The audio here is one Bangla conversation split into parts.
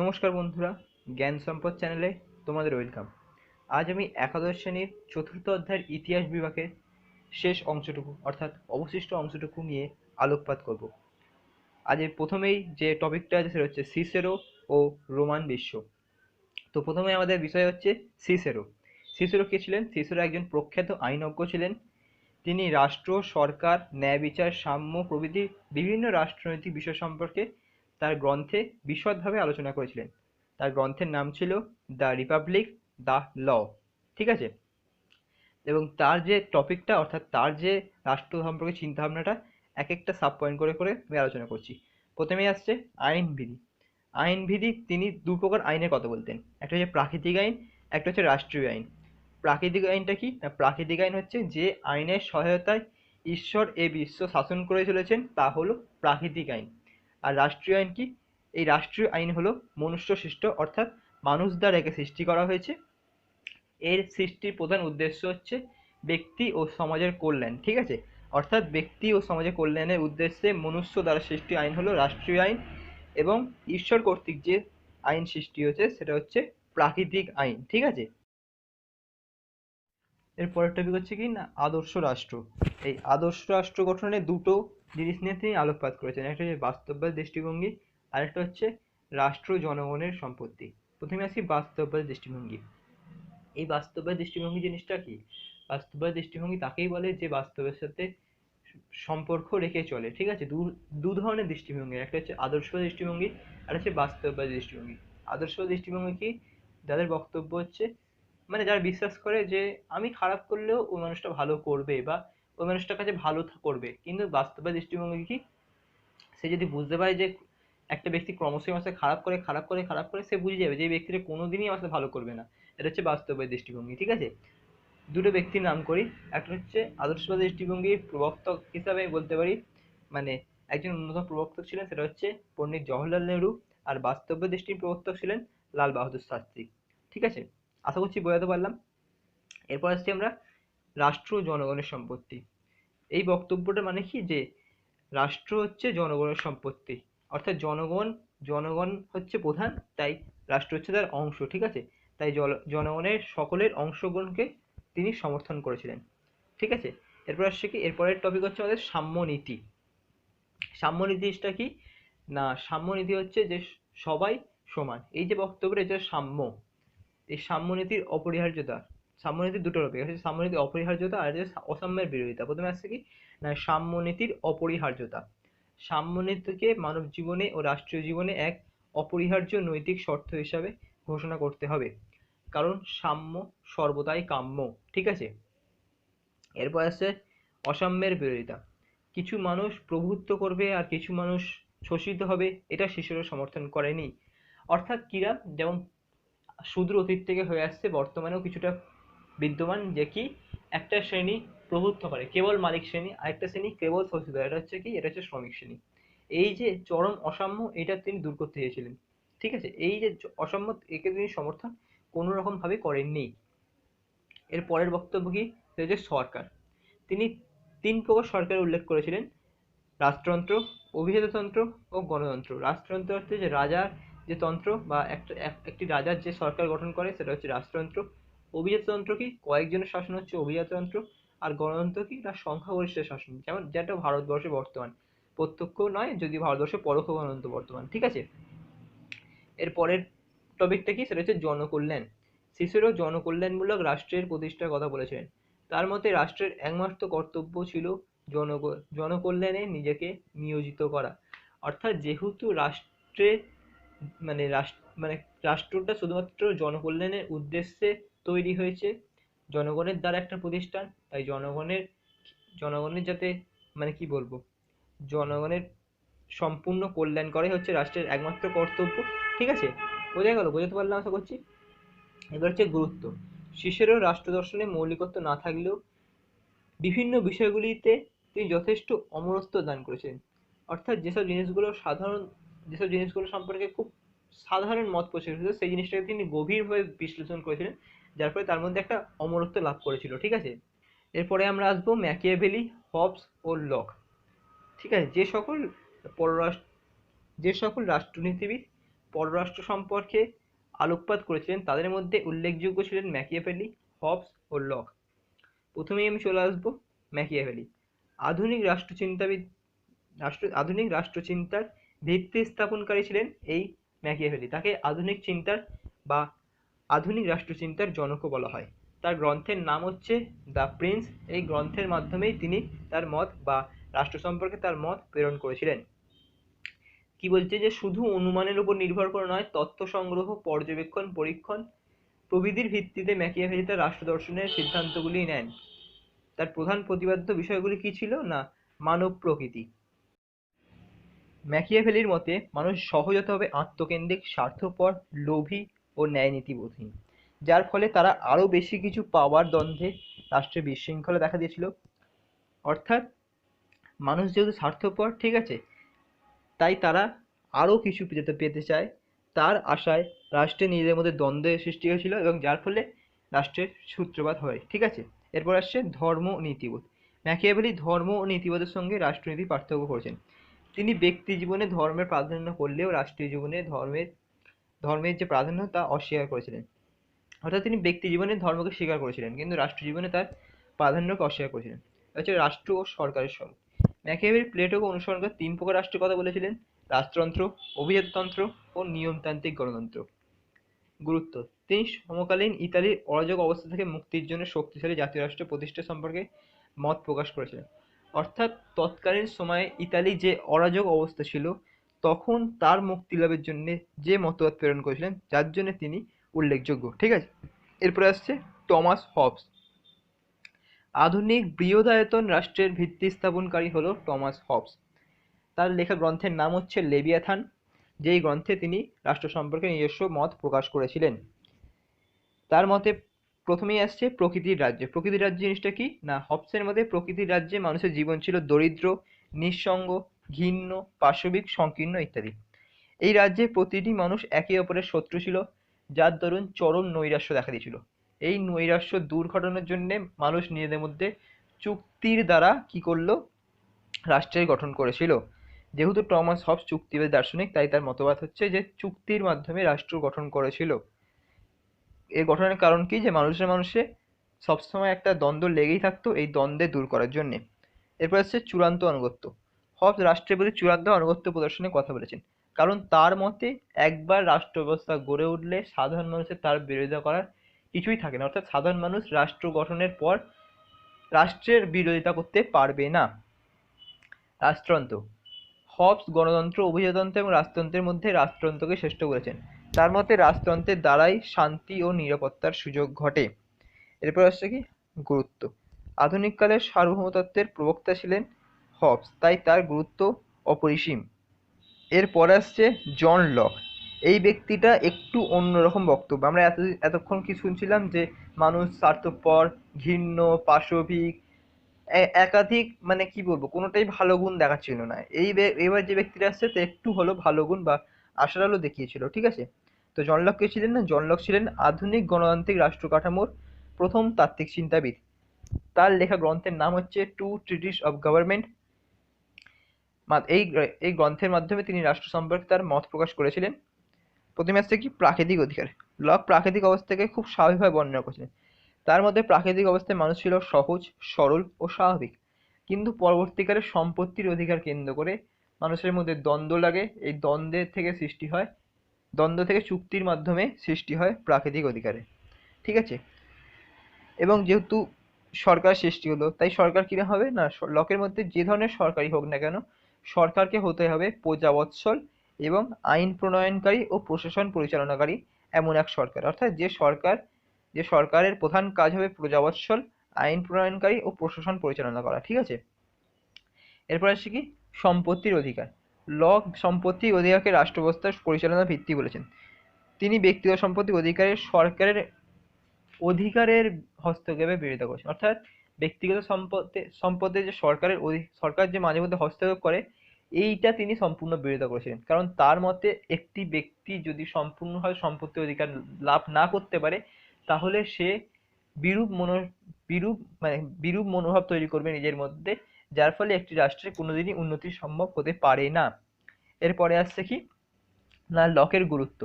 নমস্কার বন্ধুরা, জ্ঞান সম্পদ চ্যানেলে তোমাদের ওয়েলকাম। আজ আমি একাদশ শ্রেণীর চতুর্থ অধ্যায়ের ইতিহাস বিভাগের শেষ অংশটুকু অর্থাৎ অবশিষ্ট অংশটুকু নিয়ে আলোকপাত করব। আজ প্রথমেই যে টপিকটা আছে সেটা হচ্ছে সিসেরো ও রোমান বিশ্ব। তো প্রথমে আমাদের বিষয় হচ্ছে সিসেরো। সিসেরো কে ছিলেন? সিসেরো একজন প্রখ্যাত আইনজ্ঞ ছিলেন। তিনি রাষ্ট্র, সরকার, ন্যায় বিচার, সাম্য প্রভৃতি বিভিন্ন রাষ্ট্রনৈতিক বিষয় সম্পর্কে তার গ্রন্থে বিশদভাবে আলোচনা করেছিলেন। তার গ্রন্থের নাম ছিল দ্য রিপাবলিক, দ্য ল। ঠিক আছে? এবং তার যে টপিকটা অর্থাৎ তার যে রাষ্ট্র সম্পর্কে চিন্তাভাবনাটা এক একটা সাব পয়েন্ট করে করে আমি আলোচনা করছি। প্রথমেই আসছে আইনবিধি। আইনবিধি তিনি দু প্রকার আইনের কথা বলতেন, একটা হচ্ছে প্রাকৃতিক আইন, একটা হচ্ছে রাষ্ট্রীয় আইন। প্রাকৃতিক আইনটা কি না? প্রাকৃতিক আইন হচ্ছে যে আইনের সহায়তায় ঈশ্বর এ বিশ্ব শাসন করে চলেছেন তা হলো প্রাকৃতিক আইন। আর রাষ্ট্রীয় আইন কি? এই রাষ্ট্রীয় আইন হলো মনুষ্য সৃষ্ট অর্থাৎ মানুষ দ্বারা একে সৃষ্টি করা হয়েছে। এর সৃষ্টির প্রধান উদ্দেশ্য হচ্ছে ব্যক্তি ও সমাজের কল্যাণ। ঠিক আছে? অর্থাৎ ব্যক্তি ও সমাজের কল্যাণের উদ্দেশ্যে মনুষ্য দ্বারা সৃষ্টি আইন হলো রাষ্ট্রীয় আইন, এবং ঈশ্বর কর্তৃক যে আইন সৃষ্টি হয়েছে সেটা হচ্ছে প্রাকৃতিক আইন। ঠিক আছে? এর পরের টপিক হচ্ছে কি না আদর্শ রাষ্ট্র। এই আদর্শ রাষ্ট্র গঠনে দুটো জিনিস নিয়ে তিনি আলোকপাত করেছেন, একটা হচ্ছে বাস্তববাদ দৃষ্টিভঙ্গি, আরেকটা হচ্ছে রাষ্ট্র জনগণের সম্পত্তি। প্রথমে আসি বাস্তববাদ দৃষ্টিভঙ্গি। এই বাস্তববাদ দৃষ্টিভঙ্গি জিনিসটা কি? বাস্তববাদ দৃষ্টিভঙ্গি তাকেই বলে যে বাস্তবের সাথে সম্পর্ক রেখে চলে। ঠিক আছে? দু ধরনের দৃষ্টিভঙ্গি, একটা হচ্ছে আদর্শবাদ দৃষ্টিভঙ্গি আর হচ্ছে বাস্তববাদ দৃষ্টিভঙ্গি। আদর্শবাদ দৃষ্টিভঙ্গি কি? যাদের বক্তব্য হচ্ছে মানে যারা বিশ্বাস করে যে আমি খারাপ করলেও ওই মানুষটা ভালো করবে বা ওই মানুষটার কাছে ভালো করবে। কিন্তু বাস্তববাদ দৃষ্টিভঙ্গি কি? সে যদি বুঝতে পারে যে একটা ব্যক্তি ক্রমশই আমার সাথে খারাপ করে খারাপ করে খারাপ করে, সে বুঝে যাবে যে এই ব্যক্তিটা কোনোদিনই আমার সাথে ভালো করবে না। এটা হচ্ছে বাস্তববাদ দৃষ্টিভঙ্গি। ঠিক আছে? দুটো ব্যক্তির নাম করি। একটা হচ্ছে আদর্শবাদ দৃষ্টিভঙ্গির প্রবক্তক হিসাবে বলতে পারি, মানে একজন অন্যতম প্রবক্তক ছিলেন সেটা হচ্ছে পণ্ডিত জওহরলাল নেহরু। আর বাস্তববাদ দৃষ্টির প্রবক্তক ছিলেন লাল বাহাদুর শাস্ত্রী। ঠিক আছে? আশা করছি বোঝাতে পারলাম। এরপর আসছি আমরা রাষ্ট্র ও জনগণের সম্পত্তি। এই বক্তব্যটা মানে কি যে রাষ্ট্র হচ্ছে জনগণের সম্পত্তি, অর্থাৎ জনগণ জনগণ হচ্ছে প্রধান, তাই রাষ্ট্র হচ্ছে তার অংশ। ঠিক আছে? তাই জনগণের সকলের অংশগ্রহণকে তিনি সমর্থন করেছিলেন। ঠিক আছে? এরপর আসছে কি, এরপরের টপিক হচ্ছে আমাদের সাম্যনীতি। সাম্যনীতিটা কি না? সাম্যনীতি হচ্ছে যে সবাই সমান, এই যে বক্তব্যটা এটা সাম্য। এই সাম্যনীতির অপরিহার্যতা। সাম্যনীতির দুটো টপিক আছে, সাম্যনীতির অপরিহার্যতা আর হচ্ছে অসাম্যের বিরোধিতা। প্রথমে আসছে কি না সাম্যনীতির অপরিহার্যতা। সাম্যনীতিকে মানব জীবনে ও রাষ্ট্রীয় জীবনে এক অপরিহার্য নৈতিক শর্ত হিসাবে ঘোষণা করতে হবে, কারণ সাম্য সর্বদাই কাম্য। ঠিক আছে? এরপর আসছে অসাম্যের বিরোধিতা। কিছু মানুষ প্রভুত্ব করবে আর কিছু মানুষ শোষিত হবে, এটা শিশুরা সমর্থন করেনি। অর্থাৎ কিরা যেমন সুদূর অতীত থেকে হয়ে আসছে বর্তমানেও কিছুটা বিদ্যমান, যে কি একটা শ্রেণী প্রভুত্ব করে কেবল মালিক শ্রেণী, আরেকটা শ্রেণী কেবল শোষিত। এটা হচ্ছে কি? এটা হচ্ছে শ্রমিক শ্রেণী। এই যে চরম অসাম্য, এটা তিনি দূর করতে চেয়েছিলেন। ঠিক আছে? এই যে অসাম্য, একে তিনি সমর্থন কোনো রকম ভাবে করেননি। এর পরের বক্তব্য কি? সেটা হচ্ছে সরকার। তিনি তিন প্রকার সরকার উল্লেখ করেছিলেন: রাজতন্ত্র, অভিজাততন্ত্র ও গণতন্ত্র। রাজতন্ত্র হচ্ছে যে রাজার যে তন্ত্র বা একটি রাজার যে সরকার গঠন করে সেটা হচ্ছে রাজতন্ত্র। অভিজাততন্ত্র কি? কয়েকজনের শাসন হচ্ছে অভিজাততন্ত্র। আর গণতন্ত্র কি? না সংখ্যাগরিষ্ঠের শাসন, যেমন যেটা ভারতবর্ষে বর্তমান। প্রত্যক্ষ নয়, যদি ভারতবর্ষে পরোক্ষ গণতন্ত্র বর্তমান। ঠিক আছে? এর পরের টপিকটা কি? সেটা হচ্ছে জনকল্যাণ। সিসেরো জনকল্যাণমূলক রাষ্ট্রের প্রতিষ্ঠার কথা বলেছিলেন। তার মতে রাষ্ট্রের একমাত্র কর্তব্য ছিল জনকল্যাণে নিজেকে নিয়োজিত করা। অর্থাৎ যেহেতু রাষ্ট্রের মানে রাষ্ট্রটা শুধুমাত্র জনকল্যাণের উদ্দেশ্যে তৈরি হয়েছে, জনগণের দ্বারা একটা প্রতিষ্ঠান, তাই জনগণের যাতে মানে কি বলবো, জনগণের সম্পূর্ণ কল্যাণ করাই হচ্ছে রাষ্ট্রের একমাত্র কর্তব্য। ঠিক আছে? বোঝা গেল? বোঝাতে পারলাম আশা করছি। এবার হচ্ছে গুরুত্ব। সিসেরো রাষ্ট্র দর্শনে মৌলিকত্ব না থাকলেও বিভিন্ন বিষয়গুলিতে তিনি যথেষ্ট অমরত্ব দান করেছেন। অর্থাৎ যেসব জিনিসগুলো সম্পর্কে খুব সাধারণ মত প্রচলিত, সেই জিনিসটাকে তিনি গভীরভাবে বিশ্লেষণ করেছিলেন, যার ফলে তার মধ্যে একটা অমরত্ব লাভ করেছিল। ঠিক আছে? এরপরে আমরা আসবো ম্যাকিয়াভেলি, হবস ও লক। ঠিক আছে? যে সকল পররাষ্ট্র যে সকল রাষ্ট্রনীতিবিদ পররাষ্ট্র সম্পর্কে আলোকপাত করেছিলেন তাদের মধ্যে উল্লেখযোগ্য ছিলেন ম্যাকিয়াভেলি, হবস ও লক। প্রথমেই আমি চলে আসবো ম্যাকিয়াভেলি। আধুনিক রাষ্ট্রচিন্তাবিদ আধুনিক রাষ্ট্রচিন্তার ভিত্তি স্থাপনকারী ছিলেন এই ম্যাকিয়াভেলি। তাকে আধুনিক চিন্তার বা আধুনিক রাষ্ট্রচিন্তার জনকও বলা হয়। তার গ্রন্থের নাম হচ্ছে দ্য প্রিন্স। এই গ্রন্থের মাধ্যমেই তিনি তার মত বা রাষ্ট্র সম্পর্কে তার মত প্রেরণ করেছিলেন। কি বলছে যে শুধু অনুমানের উপর নির্ভর করে নয়, তথ্য সংগ্রহ, পর্যবেক্ষণ, পরীক্ষণ প্রভৃতির ভিত্তিতে ম্যাকিয়াভেলি তার রাষ্ট্র দর্শনের সিদ্ধান্তগুলি নেন। তার প্রধান প্রতিপাদ্য বিষয়গুলি কি ছিল না মানব প্রকৃতি। ম্যাকিয়াভেলির মতে মানুষ সহজাতভাবে আত্মকেন্দ্রিক, স্বার্থপর, লোভী ও ন্যায়নীতিবোধহীন, যার ফলে তারা আরো বেশি কিছু পাওয়ার দ্বন্দ্বে রাষ্ট্রের বিশৃঙ্খলা দেখা দিয়েছিল। অর্থাৎ মানুষ যেহেতু স্বার্থপর, ঠিক আছে, তাই তারা আরো কিছু পেতে চায়, তার আশায় রাষ্ট্রে নিজেদের মধ্যে দ্বন্দ্বের সৃষ্টি হয়েছিল এবং যার ফলে রাষ্ট্রের সূত্রপাত হয়। ঠিক আছে, এরপর আসছে ধর্ম ও নীতিবোধ। ম্যাকিয়াভেলি ধর্ম ও নীতিবোধের সঙ্গে রাষ্ট্রনীতি পার্থক্য করেছেন। তিনি ব্যক্তি জীবনে ধর্মের প্রাধান্য করলেও রাষ্ট্রীয় জীবনে ধর্মের যে প্রাধান্য তা অস্বীকার করেছিলেন। অর্থাৎ তিনি ব্যক্তি জীবনে ধর্মকে স্বীকার করেছিলেন কিন্তু রাষ্ট্র জীবনে তার প্রাধান্যকে অস্বীকার করেছিলেন। হচ্ছে রাষ্ট্র ও সরকারের স্বরূপ। ম্যাকিয়াভেলি প্লেটোকে অনুসরণ করে 3 প্রকার রাষ্ট্রের কথা বলেছিলেন: রাজতন্ত্র, অভিজাততন্ত্র ও নিয়মতান্ত্রিক গণতন্ত্র। গুরুত্ব: তিনি সমকালীন ইতালির অরাজক অবস্থা থেকে মুক্তির জন্য শক্তিশালী জাতীয় রাষ্ট্র প্রতিষ্ঠা সম্পর্কে মত প্রকাশ করেছিলেন। অর্থাৎ তৎকালীন সময়ে ইতালি যে অরাজক অবস্থা ছিল, তখন তার মুক্তি লাভের জন্য যে মতবাদ প্রেরণ করেছিলেন, যার জন্য তিনি উল্লেখযোগ্য। ঠিক আছে, এরপরে আসছে টমাস হবস। আধুনিক বৃহদায়তন রাষ্ট্রের ভিত্তি স্থাপনকারী হলো টমাস হবস। তার লেখা গ্রন্থের নাম হচ্ছে লেবিয়াথান, যেই গ্রন্থে তিনি রাষ্ট্র সম্পর্কে নিজস্ব মত প্রকাশ করেছিলেন। তার মতে প্রথমেই আসছে প্রকৃতির রাজ্য। প্রকৃতির রাজ্য জিনিসটা কি না, হবসের মতে প্রকৃতির রাজ্যে মানুষের জীবন ছিল দরিদ্র, নিঃসঙ্গ, ঘৃণ্য, পাশবিক, সংকীর্ণ ইত্যাদি। এই রাজ্যে প্রতিটি মানুষ একে অপরের শত্রু ছিল, যার দরুন চরম নৈরাশ্য দেখা দিয়েছিল। এই নৈরাশ্য দূর ঘটানোর জন্য মানুষ নিজেদের মধ্যে চুক্তির দ্বারা কি করলো, রাষ্ট্রের গঠন করেছিল। যেহেতু টমাস হবস চুক্তিবাদী দার্শনিক, তাই তার মতবাদ হচ্ছে যে চুক্তির মাধ্যমে রাষ্ট্র গঠন করেছিল। এর গঠনের কারণ কি, যে মানুষে মানুষে সবসময় একটা দ্বন্দ্ব লেগেই থাকতো, এই দ্বন্দ্বে দূর করার জন্যে। এরপর হচ্ছে চূড়ান্ত আনুগত্য। হবস রাষ্ট্রের প্রতি চূড়ান্ত আনুগত্য প্রদর্শনের কথা বলেছেন, কারণ তার মতে একবার রাষ্ট্র ব্যবস্থা গড়ে উঠলে সাধারণ মানুষের তার বিরোধিতা করার কিছুই থাকে না। অর্থাৎ সাধারণ মানুষ রাষ্ট্র গঠনের পর রাষ্ট্রের বিরোধিতা করতে পারবে না। রাজতন্ত্র। হবস গণতন্ত্র, অভিজাততন্ত্র এবং রাজতন্ত্রের মধ্যে রাজতন্ত্রকে শ্রেষ্ঠ বলেছেন। তার মতে রাজতন্ত্রের দ্বারাই শান্তি ও নিরাপত্তার সুযোগ ঘটে। এরপর আসছে কি গুরুত্ব। আধুনিক কালের সার্বভৌমতত্ত্বের প্রবক্তা ছিলেন হবস, তাই তার গুরুত্ব অপরিসীম। এরপর আসছে জন লক। এই ব্যক্তিটা একটু অন্যরকম বক্তব্য। আমরা এতক্ষণ কি শুনছিলাম যে মানুষ স্বার্থপর, ঘৃণ্য, পাশবিক, একাধিক, মানে কি বলবো, কোনোটাই ভালো গুণ দেখাচ্ছিল না। এবার যে ব্যক্তিটা আসছে তা একটু হলো ভালো গুণ বা আশার আলো দেখিয়েছিল। ঠিক আছে, তো জন লক কে ছিলেন না, জন লক ছিলেন আধুনিক গণতান্ত্রিক রাষ্ট্র কাঠামোর প্রথম তাত্ত্বিক চিন্তাবিদ। তার লেখা গ্রন্থের নাম হচ্ছে টু ট্রিটিস অফ গভর্নমেন্ট। এই এই গ্রন্থের মাধ্যমে তিনি রাষ্ট্র সম্পর্কে তার মত প্রকাশ করেছিলেন। প্রথমে আসছে কি প্রাকৃতিক অধিকার। লক প্রাকৃতিক অবস্থাকে খুব স্বাভাবিকভাবে বর্ণনা করেছিলেন। তার মধ্যে প্রাকৃতিক অবস্থায় মানুষ ছিল সহজ, সরল ও স্বাভাবিক, কিন্তু পরবর্তীকালে সম্পত্তির অধিকার কেন্দ্র করে মানুষের মধ্যে দ্বন্দ্ব লাগে। এই দ্বন্দ্ব থেকে চুক্তির মাধ্যমে সৃষ্টি হয় প্রাকৃতিক অধিকারে। ঠিক আছে, এবং যেহেতু সরকার সৃষ্টি হলো, তাই সরকার কিনা হবে না, লকের মধ্যে যে ধরনের সরকারই হোক না কেন, সরকারকে হতে হবে প্রজাবৎসল এবং আইন প্রণয়নকারী ও প্রশাসন পরিচালনাকারী এমন এক সরকার। অর্থাৎ যে সরকারের প্রধান কাজ হবে প্রজাবৎসল, আইন প্রণয়নকারী ও প্রশাসন পরিচালনা করা। ঠিক আছে, এরপর আসছে কি সম্পত্তির অধিকার। লক সম্পত্তির অধিকারকে রাষ্ট্র ব্যবস্থার পরিচালনার ভিত্তি বলেছেন। তিনি ব্যক্তিগত সম্পত্তির অধিকারের সরকারের অধিকারের হস্তক্ষেপের বিরোধিতা করেছেন। অর্থাৎ ব্যক্তিগত সম্পদে যে সরকার যে মাঝে মধ্যে হস্তক্ষেপ করে, এইটা তিনি সম্পূর্ণ বিরোধিতা করেছিলেন। কারণ তার মতে একটি ব্যক্তি যদি সম্পূর্ণভাবে সম্পত্তির অধিকার লাভ না করতে পারে, তাহলে সে বিরূপ মনোভাব তৈরি করবে নিজের মধ্যে, যার ফলে একটি রাষ্ট্রের কোনোদিনই উন্নতি সম্ভব হতে পারে না। এরপরে আসছে কি না লকের গুরুত্ব।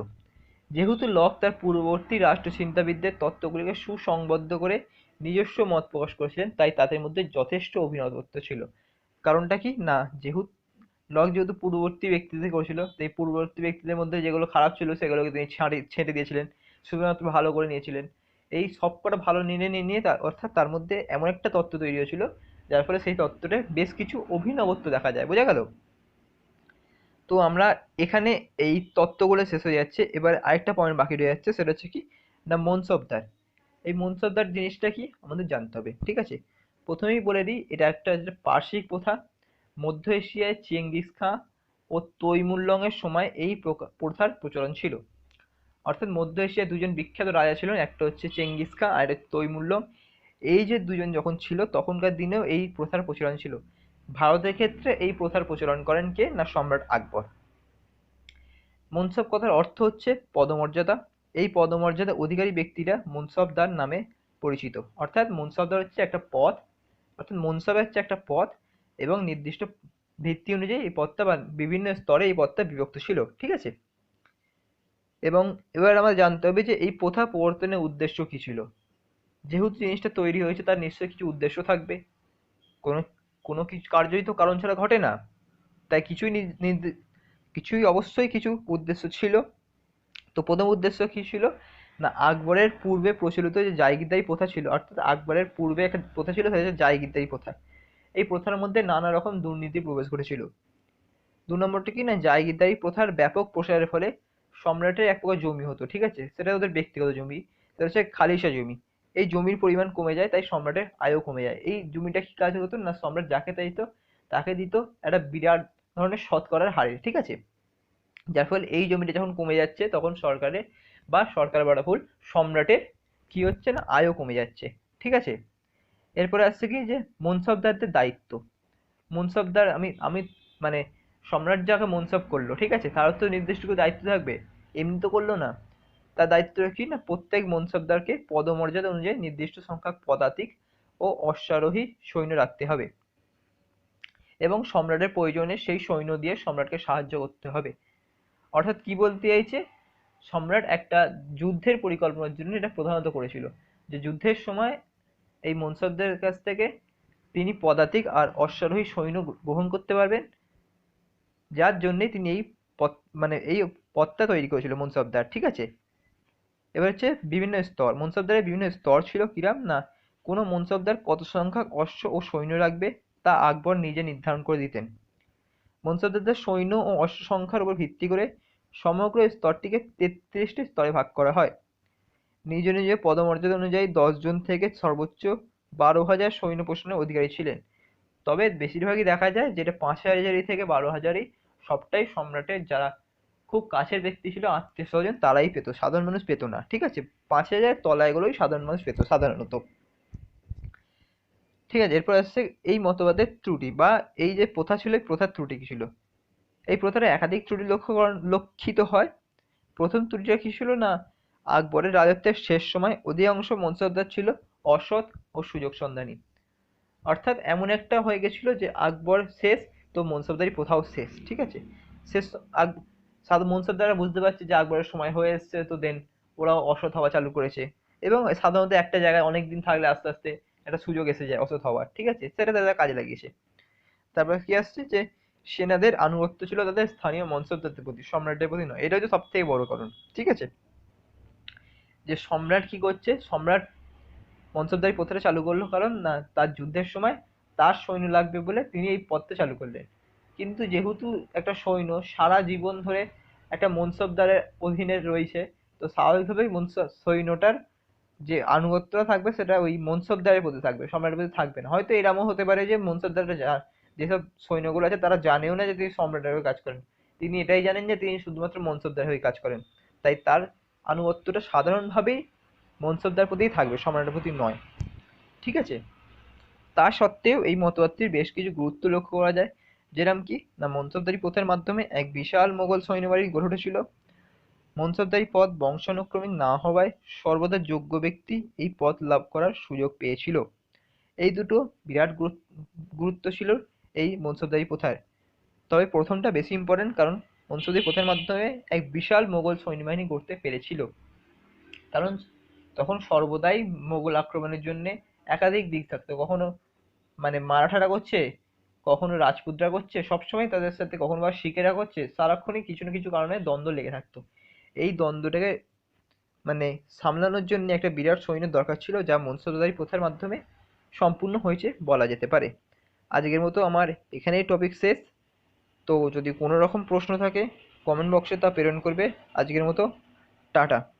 যেহেতু লক তার পূর্ববর্তী রাষ্ট্রচিন্তাবিদদের তত্ত্বগুলিকে সুসংবদ্ধ করে নিজস্ব মত প্রকাশ করেছিলেন, তাই তাদের মধ্যে যথেষ্ট অভিনবত্ব ছিল। কারণটা কি না, যেহেতু লক যেহেতু পূর্ববর্তী ব্যক্তিদের করেছিল, এই পূর্ববর্তী ব্যক্তিদের মধ্যে যেগুলো খারাপ ছিল সেগুলোকে তিনি ছেঁটে দিয়েছিলেন, শুধুমাত্র ভালো করে নিয়েছিলেন। এই সবকটা ভালো নিয়ে অর্থাৎ তার মধ্যে এমন একটা তত্ত্ব তৈরি হয়েছিল যার ফলে সেই তত্ত্বটা বেশ কিছু অভিনবত্ব দেখা যায়। বোঝা গেল? তো আমরা এখানে এই তত্ত্বগুলো শেষ হয়ে যাচ্ছে, এবার আরেকটা পয়েন্ট বাকি রয়ে যাচ্ছে, সেটা হচ্ছে কি না মনসবদার। এই মনসবদার জিনিসটা কি আমাদের জানতে হবে, ঠিক আছে? প্রথমেই বলে দিই, এটা একটা পার্শ্বিক প্রথা। মধ্য এশিয়ায় চেঙ্গিস খাঁ ও তৈমুরলংয়ের সময় এই প্রথার প্রচলন ছিল। অর্থাৎ মধ্য এশিয়ায় দুজন বিখ্যাত রাজা ছিলেন, একটা হচ্ছে চেঙ্গিস খাঁ আর একটা তৈমুরলং। এই যে দুজন যখন ছিল তখনকার দিনেও এই প্রথার প্রচলন ছিল। ভারতের ক্ষেত্রে এই প্রথার প্রচলন করেন কে না সম্রাট আকবর। মনসব কথার অর্থ হচ্ছে পদমর্যাদা। এই পদমর্যাদা অধিকারী ব্যক্তিরা মনসবদার নামে পরিচিত। অর্থাৎ মনসবদার হচ্ছে একটা পদ, অর্থাৎ মনসবের হচ্ছে একটা পদ, এবং নির্দিষ্ট ভিত্তি অনুযায়ী এই পদটা বা বিভিন্ন স্তরে এই পদটা বিভক্ত ছিল, ঠিক আছে? এবং এবার আমরা জানতে হবে যে এই প্রথা প্রবর্তনের উদ্দেশ্য কি ছিল। যেহেতু জিনিসটা তৈরি হয়েছে তার নিশ্চয়ই কিছু উদ্দেশ্য থাকবে। কোনো কোনো কিছু কার্যই তো কারণ ছাড়া ঘটে না, তাই কিছুই অবশ্যই কিছু উদ্দেশ্য ছিল। তো প্রথম উদ্দেশ্য কি ছিল না, আকবরের পূর্বে প্রচলিত যে জায়গিরদারি প্রথা ছিল, অর্থাৎ আকবরের পূর্বে একটা প্রথা ছিল সেটা হচ্ছে জায়গিরদারি প্রথা। এই প্রথার মধ্যে নানা রকম দুর্নীতি প্রবেশ ঘটেছিল। দু নম্বরটা কি না, জায়গিরদারি প্রথার ব্যাপক প্রসারের ফলে সম্রাটের এক প্রকার জমি হতো, ঠিক আছে, সেটা ওদের ব্যক্তিগত জমি, সেটা হচ্ছে খালিসা জমি। এই জমির পরিমাণ কমে যায়, তাই সম্রাটের আয়ও কমে যায়। এই জমিটা কি কাজ হতো না, সম্রাট যাকে চাইতো তাকে দিত একটা বিরাট ধরনের শতকরার হারে, ঠিক আছে? যার ফলে এই জমিটা যখন কমে যাচ্ছে তখন সরকার বলা ভুল, সম্রাটের কি হচ্ছে না আয়ও কমে যাচ্ছে, ঠিক আছে? এরপরে আসছে কি যে মনসবদারদের দায়িত্ব। মনসবদার আমি আমি মানে সম্রাট যাকে মনসব করলো, ঠিক আছে, তার তো নির্দিষ্ট করে দায়িত্ব থাকবে, এমনি তো করলো না। তার দায়িত্বটা কি না, প্রত্যেক মনসবদারকে পদমর্যাদা অনুযায়ী নির্দিষ্ট সংখ্যক পদাতিক ও অশ্বারোহী সৈন্য রাখতে হবে, এবং সম্রাটের প্রয়োজনে সেই সৈন্য দিয়ে সম্রাটকে সাহায্য করতে হবে। অর্থাৎ কি বলতে চাইছে, সম্রাট একটা যুদ্ধের পরিকল্পনার জন্য এটা প্রধানত করেছিল, যে যুদ্ধের সময় এই মনসবদের কাছ থেকে তিনি পদাতিক আর অশ্বারোহী সৈন্য গ্রহণ করতে পারবেন, যার জন্যে তিনি এই পদ এই পদটা তৈরি করেছিল মনসবদার, ঠিক আছে? এবার হচ্ছে বিভিন্ন স্তর। মনসবদারের বিভিন্ন স্তর ছিল কিরাম না, কোনো মনসবদার কত সংখ্যক অশ্ব ও সৈন্য রাখবে তা আকবর নিজে নির্ধারণ করে দিতেন। মনসবদারদের সৈন্য ও অশ্ব সংখ্যার উপর ভিত্তি করে সমগ্র স্তরটিকে ৩৩টি স্তরে ভাগ করা হয়। নিজ নিজ পদমর্যাদা অনুযায়ী ১০ জন থেকে সর্বোচ্চ ১২,০০০ সৈন্য পোষণের অধিকারী ছিলেন। তবে বেশিরভাগই দেখা যায় যেটা ৫,০০০ থেকে ১২,০০০, সবটাই সম্রাটের যারা খুব কাছের ব্যক্তি ছিল, আত্মীয় স্বজন, তারাই পেত, সাধারণ মানুষ পেত না, ঠিক আছে? ৫,০০০ তলায় এগুলোই সাধারণ মানুষ পেত সাধারণত, ঠিক আছে? এরপর আসছে এই মতবাদের ত্রুটি, বা এই যে প্রথা ছিল এই প্রথার ত্রুটি কি ছিল। এই প্রথার একাধিক ত্রুটি লক্ষিত হয়। প্রথম ত্রুটিটা কি ছিল না, আকবরের রাজত্বের শেষ সময় অধিকাংশ মনসবদার ছিল অসৎ ও সুযোগ সন্ধানী। অর্থাৎ এমন একটা হয়ে গেছিল যে আকবর শেষ, তো মনসবদারি প্রথাও শেষ, ঠিক আছে? শেষ মনসবদাররা বুঝতে পারছে যে আকবরের সময় হয়ে এসছে, তো দেন ওরাও অসৎ হওয়া চালু করেছে। এবং সাধারণত একটা জায়গায় অনেক দিন থাকলে আস্তে আস্তে একটা সুযোগ এসে যায় অসৎ হওয়ার, ঠিক আছে, সেটা তারা কাজে লাগিয়েছে। তারপর কি আসছে যে সেনাদের আনুগত্য ছিল তাদের স্থানীয় মনসবদারদের প্রতি, সম্রাটের প্রতি নয়। এটা হচ্ছে সব থেকে বড় কারণ, ঠিক আছে? যে সম্রাট কি করছে, সম্রাট মনসবদারি প্রথাটা চালু করলো কারণ না তার যুদ্ধের সময় তার সৈন্য লাগবে বলে তিনি এই পথটা চালু করলেন। কিন্তু যেহেতু একটা সৈন্য সারা জীবন ধরে একটা মনসবদারের অধীনে রয়েছে, তো স্বাভাবিকভাবেই সৈন্যটার যে আনুগত্যটা থাকবে সেটা ওই মনসবদারের প্রতি থাকবে, সম্রাটের প্রতি থাকবে না। হয়তো এরমও হতে পারে যে মনসবদাররা যেসব সৈন্যগুলো আছে তারা জানেও না যে তিনি সম্রাটের হয়ে কাজ করেন, তিনি এটাই জানেন যে তিনি শুধুমাত্র মনসবদার হয়ে কাজ করেন, তাই তার আনুগত্যটা সাধারণভাবেই মনসবদার প্রতিই থাকবে, সম্রাটের প্রতি নয়, ঠিক আছে? তা সত্ত্বেও এই মতবাদটির বেশ কিছু গুরুত্ব লক্ষ্য করা যায়, যেরম কি না মনসবদারি প্রথার মাধ্যমে এক বিশাল মোগল সৈন্যবাহিনী গড়ে উঠেছিল। মনসবদারি পদ বংশানুক্রমিক না হওয়ায় সর্বদা যোগ্য ব্যক্তি এই পদ লাভ করার সুযোগ পেয়েছিল। এই দুটো বিরাট গুরুত্ব ছিল এই মনসবদারি প্রথার। তবে প্রথমটা বেশি ইম্পর্টেন্ট, কারণ বংশোদয় প্রথার মাধ্যমে এক বিশাল মোগল সৈন্যবাহিনী গড়তে পেরেছিল। কারণ তখন সর্বদাই মোগল আক্রমণের জন্য একাধিক দিক থাকতো, কখনো মানে মারাঠারা করছে, কখনো রাজপুতরা করছে, সবসময় তাদের সাথে কখনো বা শিখেরা করছে, সারাক্ষণই কিছু না কিছু কারণে দ্বন্দ্ব লেগে থাকতো। এই দ্বন্দ্বটাকে মানে সামলানোর জন্য একটা বিরাট সৈন্যের দরকার ছিল, যা বংশোদ্ধারী প্রথার মাধ্যমে সম্পূর্ণ হয়েছে বলা যেতে পারে। আজকের মতো আমার এখানেই টপিক শেষ। তো যদি কোনো রকম প্রশ্ন থাকে কমেন্ট বক্সে তা প্রেরণ করবে। আজকের মতো টাটা।